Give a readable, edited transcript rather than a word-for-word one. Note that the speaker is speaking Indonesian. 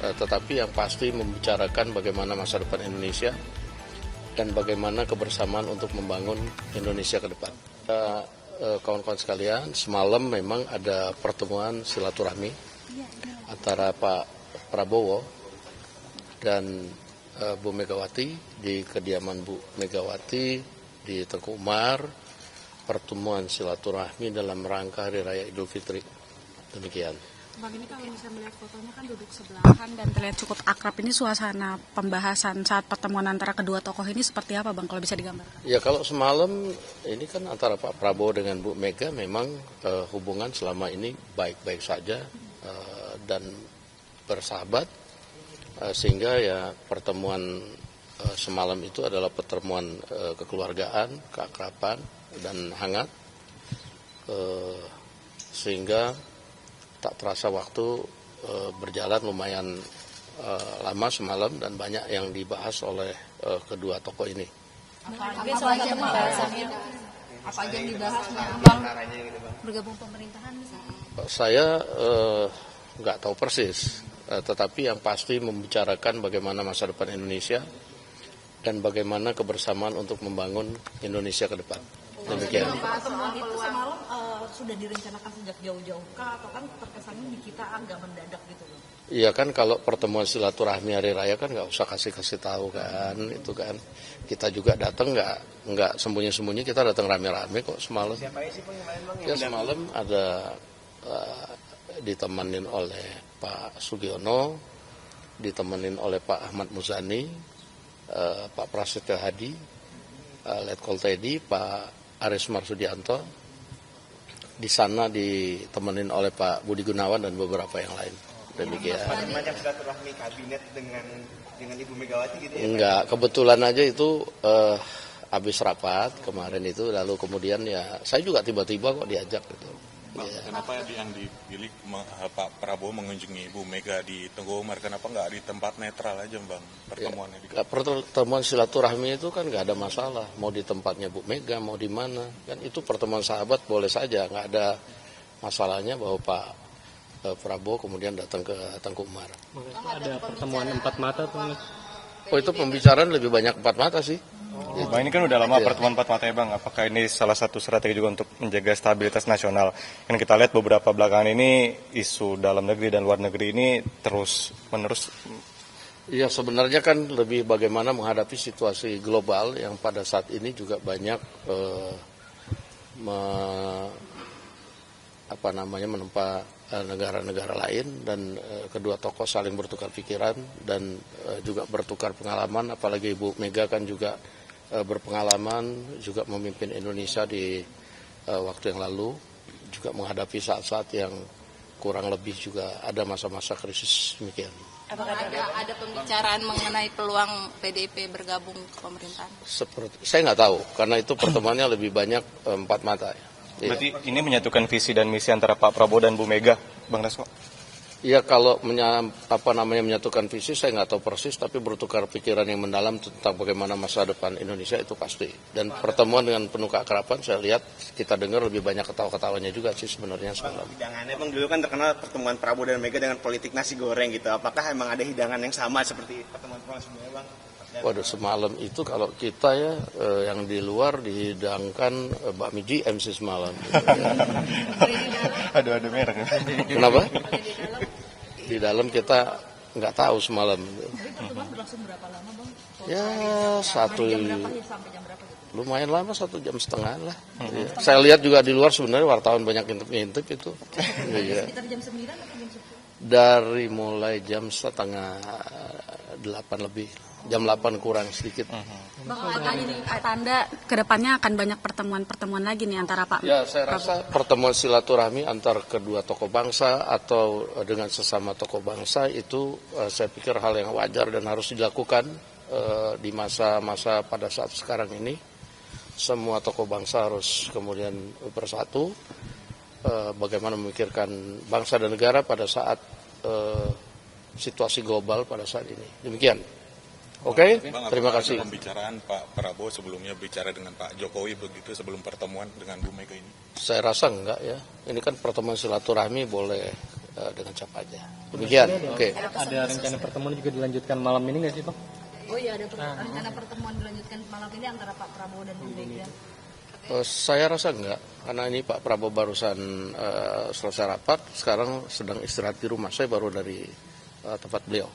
tetapi yang pasti membicarakan bagaimana masa depan Indonesia dan bagaimana kebersamaan untuk membangun Indonesia ke depan. Kawan-kawan sekalian, semalam memang ada pertemuan silaturahmi antara Pak Prabowo dan Bu Megawati di kediaman Bu Megawati di Tengku Umar, pertemuan silaturahmi dalam rangka Hari Raya Idul Fitri. Demikian. Bang, ini kalau bisa melihat fotonya kan duduk sebelahan dan terlihat cukup akrab. Ini suasana pembahasan saat pertemuan antara kedua tokoh ini seperti apa, Bang, kalau bisa digambarkan? Ya, kalau semalam ini kan antara Pak Prabowo dengan Bu Mega memang hubungan selama ini baik-baik saja dan bersahabat, sehingga ya pertemuan semalam itu adalah pertemuan kekeluargaan, keakraban dan hangat, sehingga tak terasa waktu berjalan lumayan lama semalam dan banyak yang dibahas oleh kedua tokoh ini. Apa aja yang dibahas, Bang? Bergabung pemerintahan misalnya? Saya nggak tahu persis, tetapi yang pasti membicarakan bagaimana masa depan Indonesia dan bagaimana kebersamaan untuk membangun Indonesia ke depan. Demikian. Pertemuan itu semalam sudah direncanakan sejak jauh-jauh kah, atau kan terkesannya di kita agak mendadak gitu loh? Iya kan, kalau pertemuan silaturahmi hari raya kan nggak usah kasih tahu kan, itu kan kita juga datang nggak sembunyi-sembunyi, kita datang rame-rame kok semalam. Ya semalam ada ditemenin oleh Pak Sugiono, ditemenin oleh Pak Ahmad Muzani, Pak Prasetyo Hadi, Letkol Teddy, Pak Aris Marsudianto. Di sana ditemenin oleh Pak Budi Gunawan dan beberapa yang lain. Demikian. Macam silaturahmi kabinet dengan Ibu Megawati gitu ya? Enggak, kebetulan aja itu habis rapat kemarin itu, lalu kemudian ya saya juga tiba-tiba kok diajak gitu. Bang, ya. Kenapa yang dipilih Pak Prabowo mengunjungi Ibu Mega di Tengku Umar? Kenapa nggak di tempat netral aja, Bang, pertemuannya? Ya, pertemuan silaturahmi itu kan nggak ada masalah, mau di tempatnya Bu Mega, mau di mana, kan itu pertemuan sahabat boleh saja, nggak ada masalahnya bahwa Pak Prabowo kemudian datang ke Tengku Umar. Ada pertemuan empat mata tuh? Oh, itu pembicaraan lebih banyak empat mata sih. Bang, ini kan udah lama pertemuan empat mata ya, Bang. Apakah ini salah satu strategi juga untuk menjaga stabilitas nasional? Kan kita lihat beberapa belakangan ini isu dalam negeri dan luar negeri ini terus menerus. Iya, sebenarnya kan lebih bagaimana menghadapi situasi global yang pada saat ini juga banyak menempa negara-negara lain, dan kedua tokoh saling bertukar pikiran dan juga bertukar pengalaman, apalagi Ibu Mega kan juga berpengalaman juga memimpin Indonesia di waktu yang lalu, juga menghadapi saat-saat yang kurang lebih juga ada masa-masa krisis demikian. Apakah ada pembicaraan mengenai peluang PDIP bergabung ke pemerintahan? Saya nggak tahu, karena itu pertemuannya lebih banyak empat mata. Ya. Berarti ini menyatukan visi dan misi antara Pak Prabowo dan Bu Mega, Bang Dasko? Ya, kalau menyatukan visi saya nggak tahu persis, tapi bertukar pikiran yang mendalam tentang bagaimana masa depan Indonesia itu pasti. Dan pertemuan dengan penuh keakraban, saya lihat kita dengar lebih banyak ketawa-ketawanya juga sih sebenarnya semalam. Hidangannya, Bang, dulu kan terkenal pertemuan Prabowo dan Mega dengan politik nasi goreng gitu. Apakah emang ada hidangan yang sama seperti pertemuan sebelumnya, Bang? Waduh, semalam itu kalau kita ya yang di luar dihidangkan bakmi GM sih semalam. Ada merek. Kenapa? Di dalam kita nggak tahu semalam. Pertemuan berlangsung berapa lama, Bang? Ya Jam berapa sampai jam berapa? lumayan lama, 1,5 jam lah. Ya. Saya lihat juga di luar sebenarnya wartawan banyak ngintip itu. Ya. Sekitar jam 9 atau jam 10? Dari mulai jam 7:30 lebih. Jam 8 kurang sedikit. Bang, tanda kedepannya akan banyak pertemuan lagi nih antara Pak. Ya, saya rasa pertemuan silaturahmi antar kedua tokoh bangsa atau dengan sesama tokoh bangsa itu saya pikir hal yang wajar dan harus dilakukan di masa-masa pada saat sekarang ini. Semua tokoh bangsa harus kemudian bersatu, bagaimana memikirkan bangsa dan negara pada saat situasi global pada saat ini. Demikian. Oke, terima kasih. Pembicaraan Pak Prabowo sebelumnya bicara dengan Pak Jokowi begitu sebelum pertemuan dengan Bu Mega ini? Saya rasa enggak ya. Ini kan pertemuan silaturahmi boleh dengan capainya. Demikian. Oke. Ada rencana pertemuan juga dilanjutkan malam ini nggak sih, Bang? Oh iya, ada rencana pertemuan dilanjutkan malam ini antara Pak Prabowo dan Bu Mega. Saya rasa enggak, karena ini Pak Prabowo barusan selesai rapat, sekarang sedang istirahat di rumah. Saya baru dari tempat beliau.